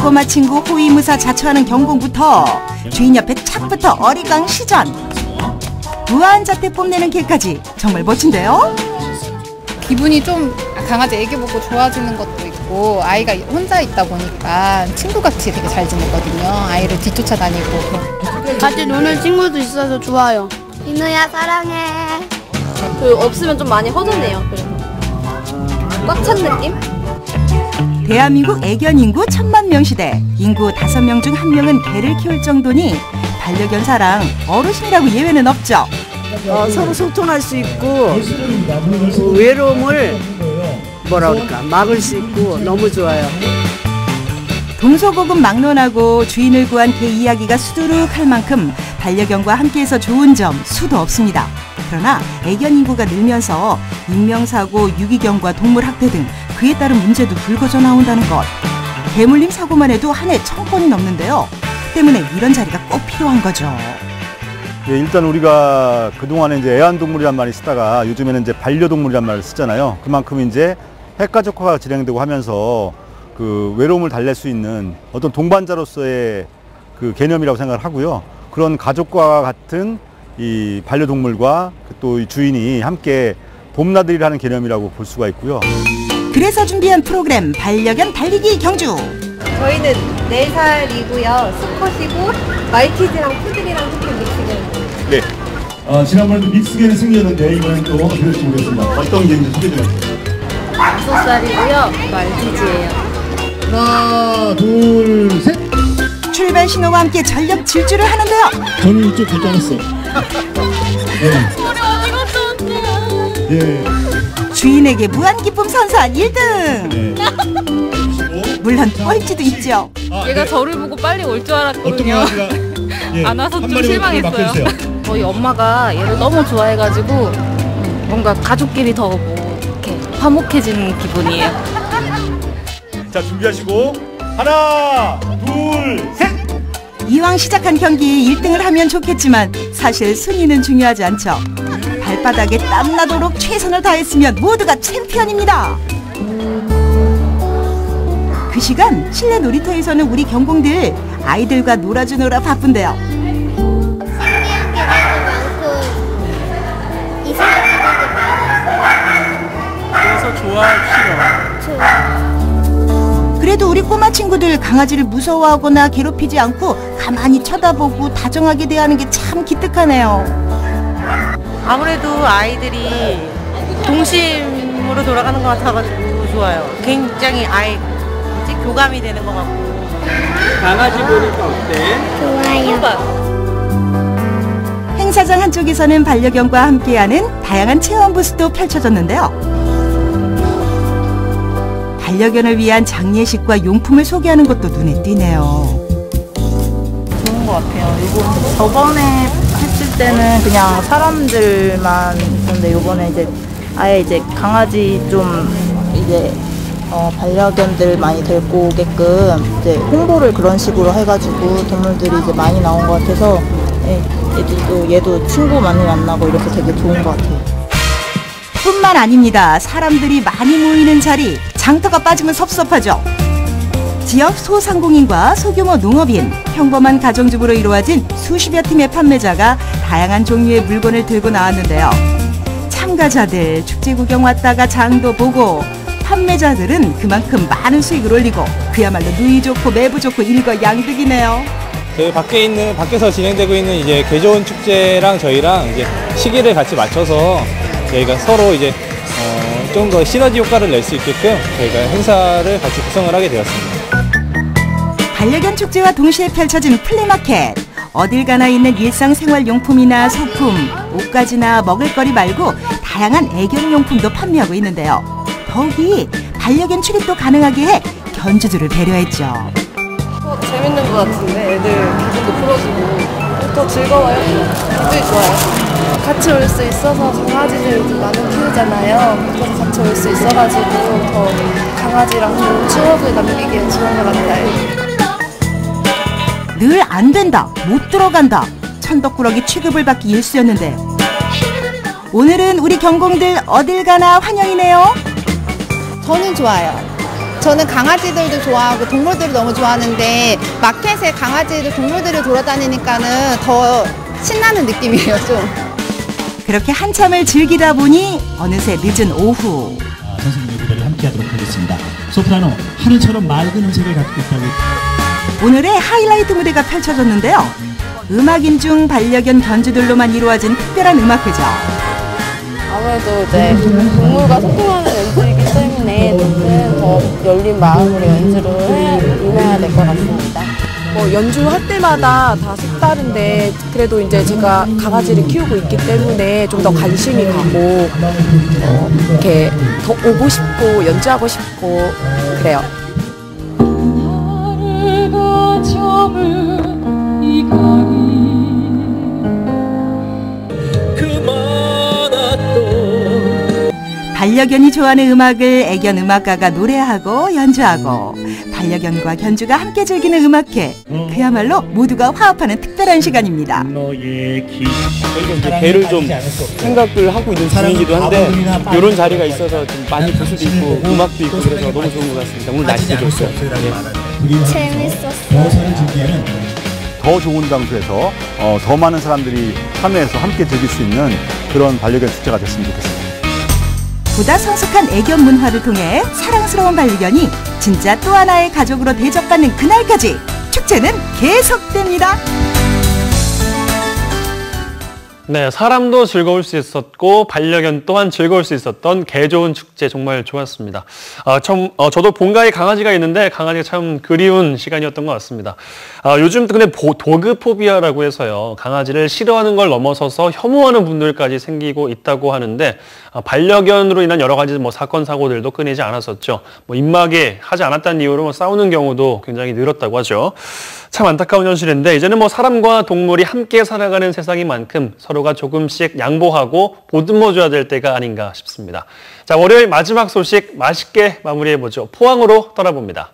꼬마 친구 호위무사 자처하는 견공부터 주인 옆에 착부터 어리광 시전. 무한 자태 뽐내는 개까지 정말 멋진데요? 기분이 좀 강아지 애기 보고 좋아지는 것도 있고 아이가 혼자 있다 보니까 친구같이 되게 잘 지냈거든요. 아이를 뒤쫓아다니고 같이 노는 친구도 있어서 좋아요. 인우야 사랑해. 없으면 좀 많이 허전해요. 그래서 꽉 찬 느낌? 대한민국 애견 인구 1000만 명 시대. 인구 5명 중 1명은 개를 키울 정도니 반려견 사랑 어르신이라고 예외는 없죠. 서로 소통할 수 있고 외로움을 막을 수 있고 너무 좋아요. 동서고금 막론하고 주인을 구한 개 이야기가 수두룩할 만큼 반려견과 함께해서 좋은 점 수도 없습니다. 그러나 애견 인구가 늘면서 인명사고, 유기견과 동물학대 등 그에 따른 문제도 불거져 나온다는 것. 개물림 사고만 해도 한 해 1000건이 넘는데요. 때문에 이런 자리가 꼭 필요한 거죠. 예, 일단 우리가 그동안에 이제 애완동물이란 말을 쓰다가 요즘에는 이제 반려동물이란 말을 쓰잖아요. 그만큼 이제 핵가족화가 진행되고 하면서 그 외로움을 달랠 수 있는 어떤 동반자로서의 그 개념이라고 생각을 하고요. 그런 가족과 같은 이 반려동물과 또 이 주인이 함께 봄나들이를 하는 개념이라고 볼 수가 있고요. 그래서 준비한 프로그램 반려견 달리기 경주. 저희는 4살이고요. 수컷이고 말티즈랑 푸들이랑 섞인 믹스견. 네. 지난번에도 믹스견의 승리였는데 이번엔 또 어떻게 될지 모르겠습니다. 어떤 개인지 소개 좀 해주세요. 5살이고요. 말티즈예요. 하나, 둘, 셋. 출발 신호와 함께 전력 질주를 하는데요. 저는 이쪽 결정했어. 예. 주인에게 무한 기쁨 선사한 1등. 물론 꼴찌도 있죠. 얘가 저를 보고 빨리 올 줄 알았거든요. 안 와서 좀 실망했어요. 저희 엄마가 얘를 너무 좋아해가지고 뭔가 가족끼리 더 이렇게 화목해지는 기분이에요. 자, 준비하시고 하나, 둘, 셋. 이왕 시작한 경기 1등을 하면 좋겠지만 사실 순위는 중요하지 않죠. 발바닥에 땀나도록 최선을 다했으면 모두가 챔피언입니다. 그 시간 실내 놀이터에서는 우리 견공들 아이들과 놀아주느라 바쁜데요. 그래서 좋아하시죠. 그래도 우리 꼬마 친구들 강아지를 무서워하거나 괴롭히지 않고 가만히 쳐다보고 다정하게 대하는 게 참 기특하네요. 아무래도 아이들이 동심으로 돌아가는 것 같아가지고 좋아요. 굉장히 교감이 되는 것 같고. 강아지 보니까 어때? 좋아요. 행사장 한쪽에서는 반려견과 함께하는 다양한 체험 부스도 펼쳐졌는데요. 반려견을 위한 장례식과 용품을 소개하는 것도 눈에 띄네요. 좋은 것 같아요. 저번에 했을 때는 그냥 사람들만 있었는데 요번에 이제 아예 이제 강아지 좀 이제 반려견들 많이 데리고 오게끔 이제 홍보를 그런 식으로 해가지고 동물들이 이제 많이 나온 것 같아서 얘도 친구 많이 만나고 이래서 되게 좋은 것 같아요. 뿐만 아닙니다. 사람들이 많이 모이는 자리, 장터가 빠지면 섭섭하죠. 지역 소상공인과 소규모 농업인, 평범한 가정주부로 이루어진 수십여 팀의 판매자가 다양한 종류의 물건을 들고 나왔는데요. 참가자들 축제 구경 왔다가 장도 보고, 판매자들은 그만큼 많은 수익을 올리고 그야말로 누이 좋고 매부 좋고 일거양득이네요. 저희 밖에서 진행되고 있는 이제 개좋은 축제랑 저희랑 이제 시기를 같이 맞춰서 저희가 서로 이제 좀 더 시너지 효과를 낼 수 있게끔 저희가 행사를 같이 구성을 하게 되었습니다. 반려견 축제와 동시에 펼쳐진 플리마켓. 어딜 가나 있는 일상생활용품이나 소품, 옷가지나 먹을거리 말고 다양한 애견용품도 판매하고 있는데요. 더욱이 반려견 출입도 가능하게 해 견주들을 배려했죠. 재밌는 것 같은데 애들 기분도 풀어주고 더 즐거워요. 기분이 좋아요. 같이 올 수 있어서 강아지들 좀 많이 키우잖아요. 그래서 같이 올 수 있어가지고 더 강아지랑 좋은 추억을 남기기에 좋은 것 같아요. 늘 안 된다, 못 들어간다, 천덕꾸러기 취급을 받기 일쑤였는데 오늘은 우리 경공들 어딜 가나 환영이네요. 저는 좋아요. 저는 강아지들도 좋아하고 동물들을 너무 좋아하는데 마켓에 강아지들, 동물들을 돌아다니니까는 더 신나는 느낌이에요, 좀. 그렇게 한참을 즐기다 보니 어느새 늦은 오후. 선생님의 무대를 함께하도록 하겠습니다. 소프라노 하늘처럼 맑은 음색을 갖고 있다고. 오늘의 하이라이트 무대가 펼쳐졌는데요. 음악인 중 반려견 견주들로만 이루어진 특별한 음악회죠. 아무래도 이제 동물과 소통하는 연주이기 때문에 조금 더 열린 마음으로 연주를 임해야 될 것 같습니다. 연주할 때마다 다 색다른데 그래도 이제 제가 강아지를 키우고 있기 때문에 좀 더 관심이 가고 이렇게 더 오고 싶고 연주하고 싶고 그래요. 반려견이 좋아하는 음악을 애견 음악가가 노래하고 연주하고 반려견과 견주가 함께 즐기는 음악회. 그야말로 모두가 화합하는 특별한 시간입니다. 저희가 이제 개를 좀 생각을 하고 있는 중이기도 한데 이런 자리가 있어서 좀 많이 볼 수도 있고 음악도 있고 그래서 너무 좋은 것 같습니다. 오늘 날씨도 좋았어요. 재밌었어요. 더 좋은 장소에서 더 많은 사람들이 참여해서 함께 즐길 수 있는 그런 반려견 축제가 됐으면 좋겠습니다. 보다 성숙한 애견 문화를 통해 사랑스러운 반려견이 진짜 또 하나의 가족으로 대접받는 그날까지 축제는 계속됩니다. 네, 사람도 즐거울 수 있었고 반려견 또한 즐거울 수 있었던 개 좋은 축제 정말 좋았습니다. 저도 본가에 강아지가 있는데 강아지가 참 그리운 시간이었던 것 같습니다. 요즘 근데 도그포비아라고 해서요. 강아지를 싫어하는 걸 넘어서서 혐오하는 분들까지 생기고 있다고 하는데 반려견으로 인한 여러 가지 사건 사고들도 끊이지 않았었죠. 입마개 하지 않았다는 이유로 싸우는 경우도 굉장히 늘었다고 하죠. 참 안타까운 현실인데 이제는 사람과 동물이 함께 살아가는 세상인 만큼 서로가 조금씩 양보하고 보듬어줘야 될 때가 아닌가 싶습니다. 자, 월요일 마지막 소식 맛있게 마무리해보죠. 포항으로 떠나봅니다.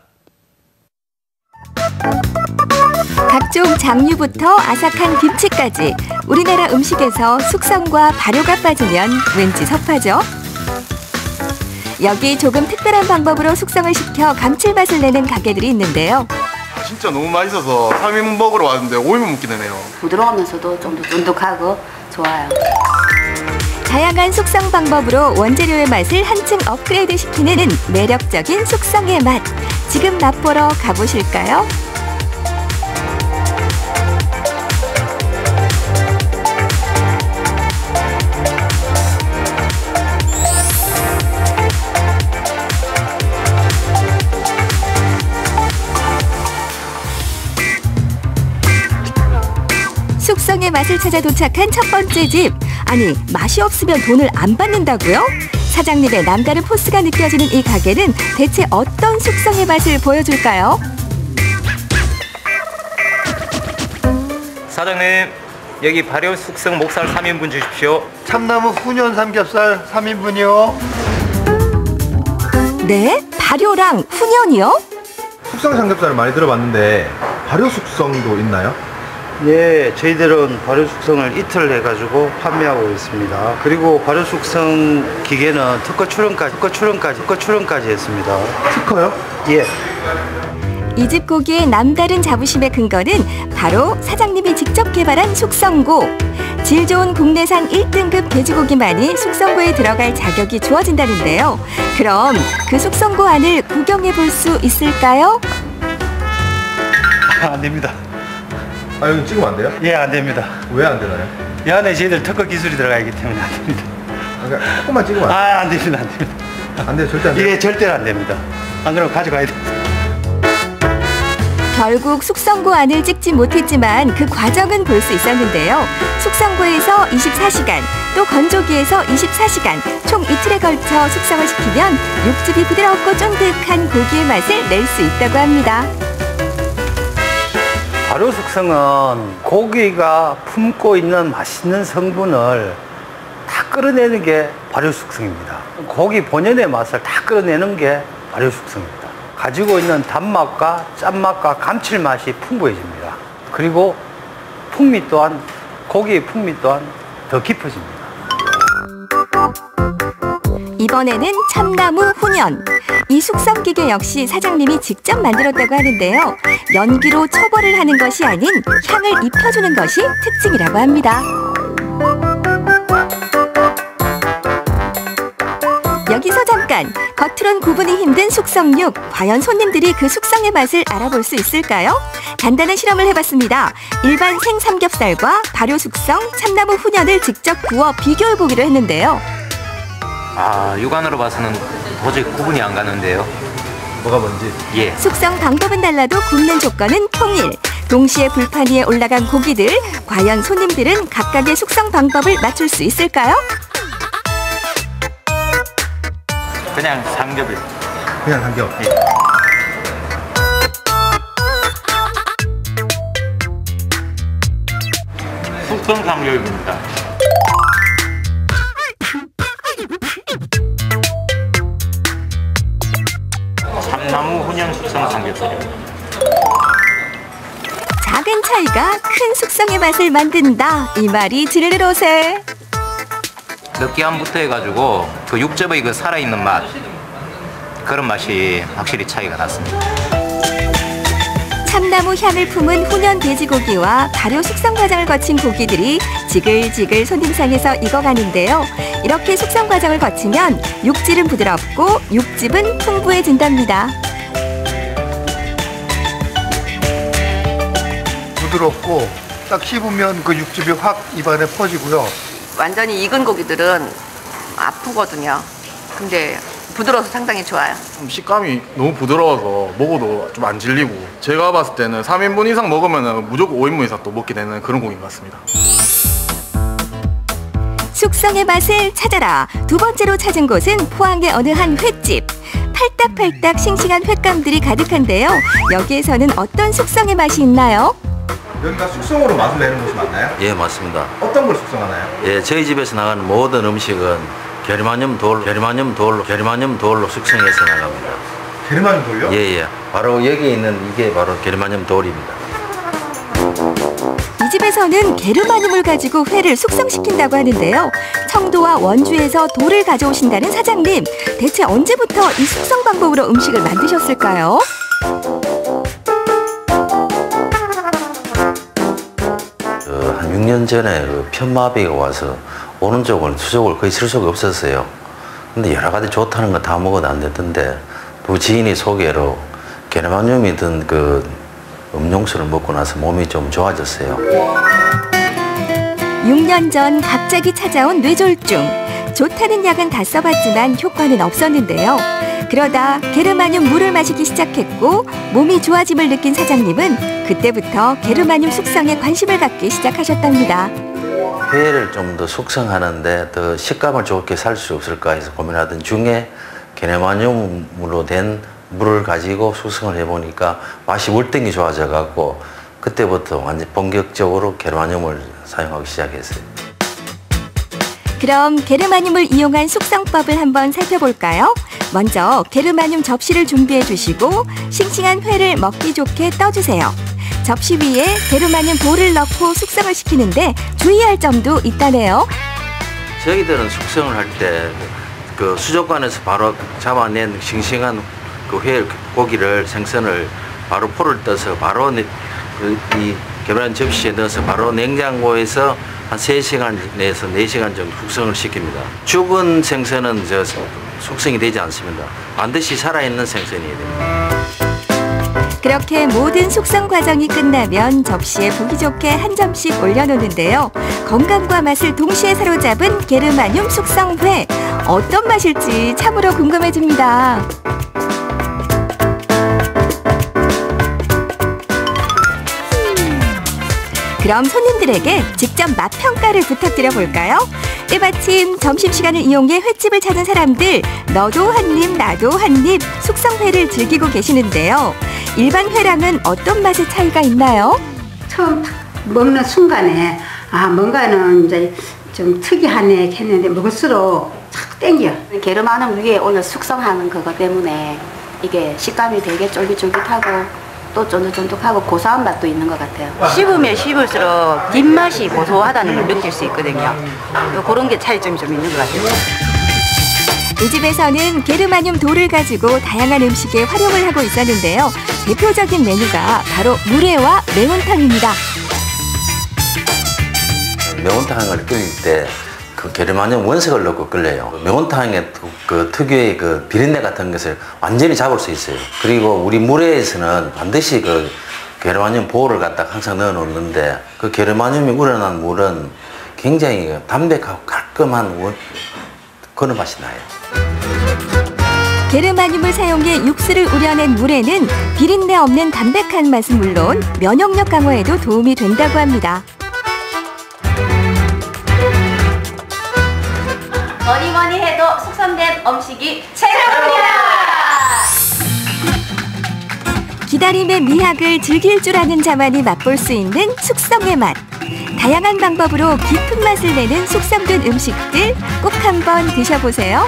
각종 장류부터 아삭한 김치까지 우리나라 음식에서 숙성과 발효가 빠지면 왠지 섭하죠. 여기 조금 특별한 방법으로 숙성을 시켜 감칠맛을 내는 가게들이 있는데요. 진짜 너무 맛있어서 3인분 먹으러 왔는데 5인분 먹게 되네요. 부드러우면서도 좀 더 쫀득하고 좋아요. 다양한 숙성 방법으로 원재료의 맛을 한층 업그레이드 시키는 매력적인 숙성의 맛. 지금 맛보러 가보실까요? 숙성의 맛을 찾아 도착한 첫 번째 집. 아니, 맛이 없으면 돈을 안 받는다고요? 사장님의 남다른 포스가 느껴지는 이 가게는 대체 어떤 숙성의 맛을 보여줄까요? 사장님, 여기 발효 숙성 목살 3인분 주십시오. 참나무 훈연 삼겹살 3인분이요. 네? 발효랑 훈연이요? 숙성 삼겹살을 많이 들어봤는데 발효 숙성도 있나요? 예, 저희들은 발효 숙성을 이틀 해가지고 판매하고 있습니다. 그리고 발효 숙성 기계는 특허 출원까지 했습니다. 특허요? 예. 이 집 고기의 남다른 자부심의 근거는 바로 사장님이 직접 개발한 숙성고. 질 좋은 국내산 1등급 돼지고기만이 숙성고에 들어갈 자격이 주어진다는데요. 그럼 그 숙성고 안을 구경해 볼 수 있을까요? 안 됩니다. 아, 여기 찍으면 안 돼요? 예, 안 됩니다. 왜 안 되나요? 이 안에 저희들 특허 기술이 들어가 있기 때문에 안 됩니다. 그러니까 조금만 찍으면 안 돼요? 안 됩니다. 안 됩니다. 안 돼요? 절대 안 돼요? 예, 절대로 안 됩니다. 안 그러면 가져가야 됩니다. 결국 숙성고 안을 찍지 못했지만 그 과정은 볼 수 있었는데요. 숙성고에서 24시간, 또 건조기에서 24시간, 총 이틀에 걸쳐 숙성을 시키면 육즙이 부드럽고 쫀득한 고기의 맛을 낼 수 있다고 합니다. 발효 숙성은 고기가 품고 있는 맛있는 성분을 다 끌어내는 게 발효 숙성입니다. 고기 본연의 맛을 다 끌어내는 게 발효 숙성입니다. 가지고 있는 단맛과 짠맛과 감칠맛이 풍부해집니다. 그리고 풍미 또한, 고기의 풍미 또한 더 깊어집니다. 이번에는 참나무 훈연. 이 숙성기계 역시 사장님이 직접 만들었다고 하는데요. 연기로 초벌을 하는 것이 아닌 향을 입혀주는 것이 특징이라고 합니다. 여기서 잠깐! 겉으론 구분이 힘든 숙성육. 과연 손님들이 그 숙성의 맛을 알아볼 수 있을까요? 간단한 실험을 해봤습니다. 일반 생삼겹살과 발효 숙성 참나무 훈연을 직접 구워 비교해보기로 했는데요. 아, 육안으로 봐서는 도저히 구분이 안 가는데요. 뭐가 뭔지? 예. 숙성 방법은 달라도 굽는 조건은 통일. 동시에 불판 위에 올라간 고기들. 과연 손님들은 각각의 숙성 방법을 맞출 수 있을까요? 그냥 삼겹이요. 그냥 삼겹? 예. 숙성 삼겹입니다. 참나무 훈연 숙성 삼겹살이요. 작은 차이가 큰 숙성의 맛을 만든다. 이 말이 들으러세. 느끼함부터 해가지고 그 육즙의 그 살아있는 맛, 그런 맛이 확실히 차이가 났습니다. 참나무 향을 품은 훈연 돼지고기와 발효 숙성 과정을 거친 고기들이 지글지글 손님상에서 익어가는데요. 이렇게 숙성 과정을 거치면 육질은 부드럽고 육즙은 풍부해진답니다. 부드럽고 딱 씹으면 그 육즙이 확 입안에 퍼지고요. 완전히 익은 고기들은 아프거든요. 근데 부드러워서 상당히 좋아요. 식감이 너무 부드러워서 먹어도 좀 안 질리고, 제가 봤을 때는 3인분 이상 먹으면 무조건 5인분 이상 또 먹게 되는 그런 고기인 것 같습니다. 숙성의 맛을 찾아라. 두 번째로 찾은 곳은 포항의 어느 한 횟집. 팔딱팔딱 싱싱한 횟감들이 가득한데요. 여기에서는 어떤 숙성의 맛이 있나요? 여기가 숙성으로 맛을 내는 곳이 맞나요? 예, 맞습니다. 어떤 걸 숙성하나요? 예, 저희 집에서 나가는 모든 음식은 게르마늄 돌로 숙성해서 나갑니다. 게르마늄 돌요? 예, 예. 바로 여기 있는 이게 바로 게르마늄 돌입니다. 이 집에서는 게르마늄을 가지고 회를 숙성시킨다고 하는데요. 청도와 원주에서 돌을 가져오신다는 사장님. 대체 언제부터 이 숙성 방법으로 음식을 만드셨을까요? 한 6년 전에 그 편마비가 와서 오른쪽을 수족을 거의 쓸 수가 없었어요. 근데 여러 가지 좋다는 거 다 먹어도 안 됐던데 두 지인이 소개로 게르마늄이 든 그 음용수를 먹고 나서 몸이 좀 좋아졌어요. 6년 전 갑자기 찾아온 뇌졸중. 좋다는 약은 다 써봤지만 효과는 없었는데요. 그러다 게르마늄 물을 마시기 시작했고 몸이 좋아짐을 느낀 사장님은 그때부터 게르마늄 숙성에 관심을 갖기 시작하셨답니다. 회를 좀 더 숙성하는데 더 식감을 좋게 살 수 없을까 해서 고민하던 중에 게르마늄으로 된 물을 가지고 숙성을 해보니까 맛이 월등히 좋아져 갖고 그때부터 완전 본격적으로 게르마늄을 사용하기 시작했어요. 그럼 게르마늄을 이용한 숙성법을 한번 살펴볼까요? 먼저 게르마늄 접시를 준비해 주시고 싱싱한 회를 먹기 좋게 떠주세요. 접시 위에 게르마늄 볼을 넣고 숙성을 시키는데 주의할 점도 있다네요. 저희들은 숙성을 할 때 그 수족관에서 바로 잡아낸 싱싱한 그 회 고기를 생선을 바로 포를 떠서 바로 이 게르마늄 접시에 넣어서 바로 냉장고에서 한 3시간 내에서 4시간 정도 숙성을 시킵니다. 죽은 생선은 숙성이 되지 않습니다. 반드시 살아있는 생선이어야 됩니다. 그렇게 모든 숙성 과정이 끝나면 접시에 보기 좋게 한 점씩 올려놓는데요. 건강과 맛을 동시에 사로잡은 게르마늄 숙성회. 어떤 맛일지 참으로 궁금해집니다. 그럼 손님들에게 직접 맛 평가를 부탁드려 볼까요? 때마침 점심시간을 이용해 횟집을 찾은 사람들, 너도 한 입, 나도 한 입 숙성회를 즐기고 계시는데요. 일반 회랑은 어떤 맛의 차이가 있나요? 처음 먹는 순간에 뭔가는 이제 좀 특이하네 했는데 먹을수록 자꾸 땡겨. 게르마늄 위에 올려 숙성하는 그거 때문에 이게 식감이 되게 쫄깃쫄깃하고 또 쫀득쫀득하고 고소한 맛도 있는 것 같아요. 씹으면 씹을수록 뒷맛이 고소하다는 걸 느낄 수 있거든요. 또 그런 게 차이점이 좀 있는 것 같아요. 이 집에서는 게르마늄 돌을 가지고 다양한 음식에 활용을 하고 있었는데요. 대표적인 메뉴가 바로 물회와 매운탕입니다. 매운탕을 끓일 때 그 게르마늄 원석을 넣고 끓여요. 매운탕의 그 특유의 그 비린내 같은 것을 완전히 잡을 수 있어요. 그리고 우리 물회에서는 반드시 그 게르마늄 보호를 갖다 항상 넣어 놓는데 그 게르마늄이 우러난 물은 굉장히 담백하고 깔끔한 그런 맛이 나요. 게르마늄을 사용해 육수를 우려낸 물에는 비린내 없는 담백한 맛은 물론 면역력 강화에도 도움이 된다고 합니다. 뭐니 해도 숙성된 음식이 최고입니다. 기다림의 미학을 즐길 줄 아는 자만이 맛볼 수 있는 숙성의 맛. 다양한 방법으로 깊은 맛을 내는 숙성된 음식들 꼭 한번 드셔보세요.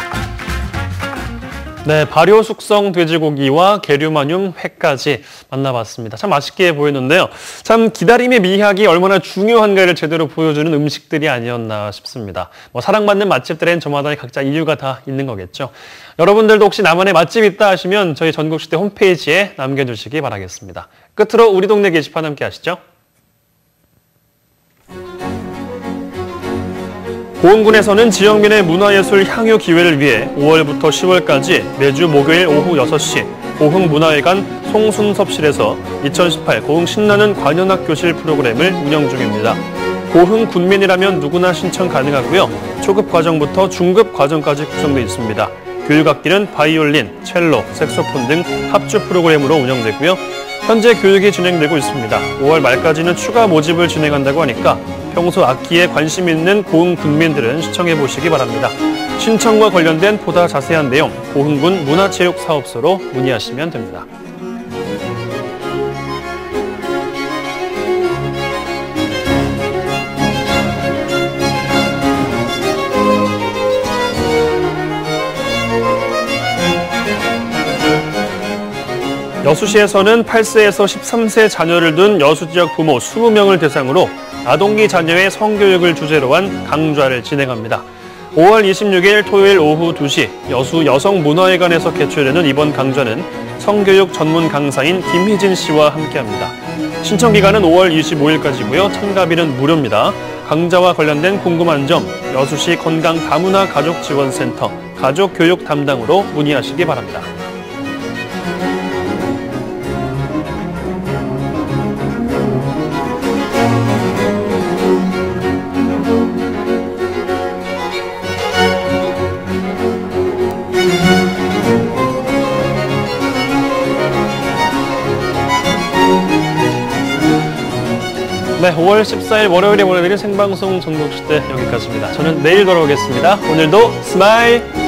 네, 발효 숙성 돼지고기와 게르마늄 회까지 만나봤습니다. 참 맛있게 보였는데요. 참 기다림의 미학이 얼마나 중요한가를 제대로 보여주는 음식들이 아니었나 싶습니다. 사랑받는 맛집들엔 저마다 각자 이유가 다 있는 거겠죠. 여러분들도 혹시 나만의 맛집 있다 하시면 저희 전국시대 홈페이지에 남겨주시기 바라겠습니다. 끝으로 우리 동네 게시판 함께 하시죠. 고흥군에서는 지역민의 문화예술 향유 기회를 위해 5월부터 10월까지 매주 목요일 오후 6시 고흥문화회관 송순섭실에서 2018 고흥 신나는 관현악 교실 프로그램을 운영 중입니다. 고흥 군민이라면 누구나 신청 가능하고요. 초급 과정부터 중급 과정까지 구성되어 있습니다. 교육악기는 바이올린, 첼로, 색소폰 등 합주 프로그램으로 운영되고요. 현재 교육이 진행되고 있습니다. 5월 말까지는 추가 모집을 진행한다고 하니까 평소 악기에 관심 있는 고흥 군민들은 시청해 보시기 바랍니다. 신청과 관련된 보다 자세한 내용 고흥군 문화체육사업소로 문의하시면 됩니다. 여수시에서는 8세에서 13세 자녀를 둔 여수 지역 부모 20명을 대상으로 아동기 자녀의 성교육을 주제로 한 강좌를 진행합니다. 5월 26일 토요일 오후 2시 여수 여성문화회관에서 개최되는 이번 강좌는 성교육 전문 강사인 김희진 씨와 함께합니다. 신청 기간은 5월 25일까지고요. 참가비는 무료입니다. 강좌와 관련된 궁금한 점 여수시 건강다문화 가족지원센터 가족교육 담당으로 문의하시기 바랍니다. 네, 5월 14일 월요일에 보내드린 생방송 전국시대 여기까지입니다. 저는 내일 돌아오겠습니다. 오늘도 스마일!